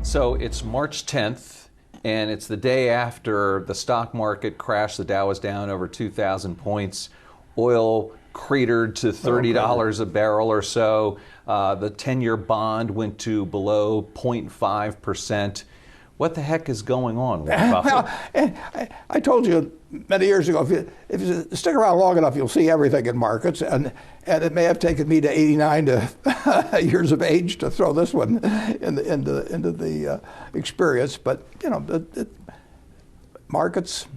So it's March 10th, and it's the day after the stock market crashed. The Dow was down over 2,000 points. Oil cratered to $30 a barrel or so. The 10-year bond went to below 0.5%. What the heck is going on, Warren Buffett? Well, I told you many years ago, if you stick around long enough, you'll see everything in markets. And it may have taken me to 89 years of age to throw this one into the experience. But you know, markets,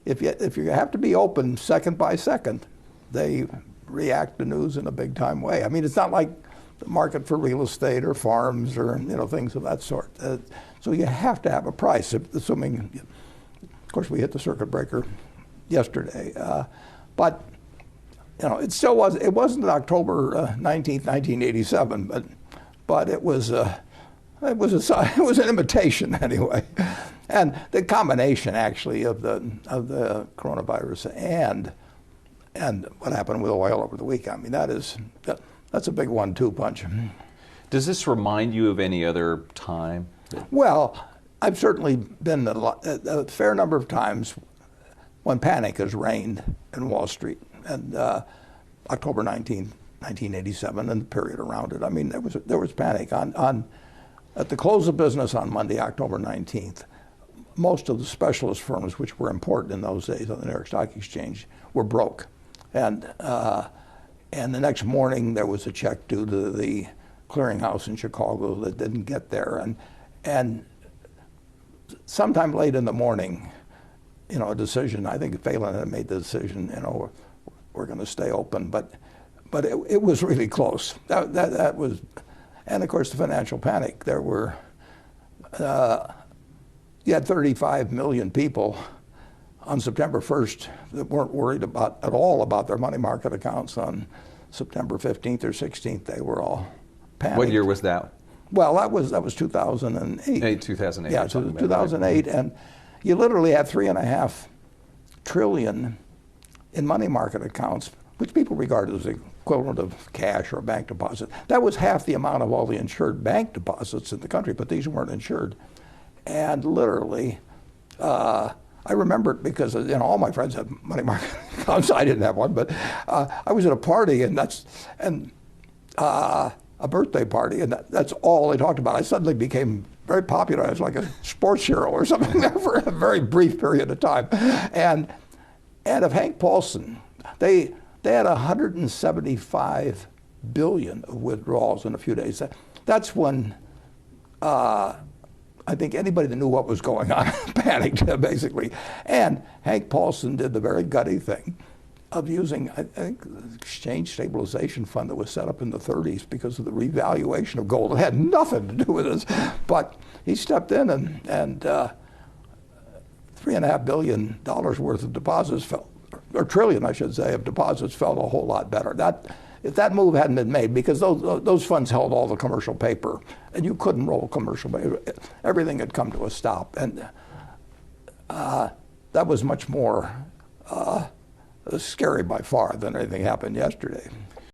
if you have to be open second by second, they react to news in a big time way. I mean, it's not like the market for real estate or farms or things of that sort. So you have to have a price, assuming, of course, we hit the circuit breaker yesterday. But it still was. It wasn't October 19th, 1987, but it was it was an imitation anyway. And the combination actually of the coronavirus and what happened with oil over the weekend. I mean, that's a big 1-2 punch. Does this remind you of any other time? Well, I've certainly been a fair number of times when panic has reigned in Wall Street. And October 19, 1987, and the period around it. I mean, there was panic. At the close of business on Monday, October 19th, most of the specialist firms, which were important in those days on the New York Stock Exchange, were broke. And the next morning, there was a check due to the clearinghouse in Chicago that didn't get there. And sometime late in the morning, a decision, I think Phelan had made the decision, we're going to stay open. But it was really close. That was, and of course the financial panic. There were, you had 35 million people on September 1st that weren't worried at all about their money market accounts. On September 15th or 16th, they were all panicked. What year was that? Well, that was 2008. 2008. Yeah, so 2008, and you literally had $3.5 trillion in money market accounts, which people regard as the equivalent of cash or a bank deposit. That was half the amount of all the insured bank deposits in the country, but these weren't insured. And literally, I remember it because all my friends had money market accounts. I didn't have one, but I was at a party, and a birthday party, and that's all they talked about. I suddenly became very popular. I was like a sports hero or something there for a very brief period of time. And of Hank Paulson, they had 175 billion of withdrawals in a few days. That's when I think anybody that knew what was going on panicked, basically. And Hank Paulson did the very gutty thing of using, I think, the Exchange Stabilization Fund that was set up in the 30s because of the revaluation of gold. It had nothing to do with this, but he stepped in and $3.5 billion worth of deposits fell, or trillion, I should say, of deposits felt a whole lot better. If that move hadn't been made, because those funds held all the commercial paper, and you couldn't roll commercial paper, everything had come to a stop, and that was much more scary by far than anything happened yesterday.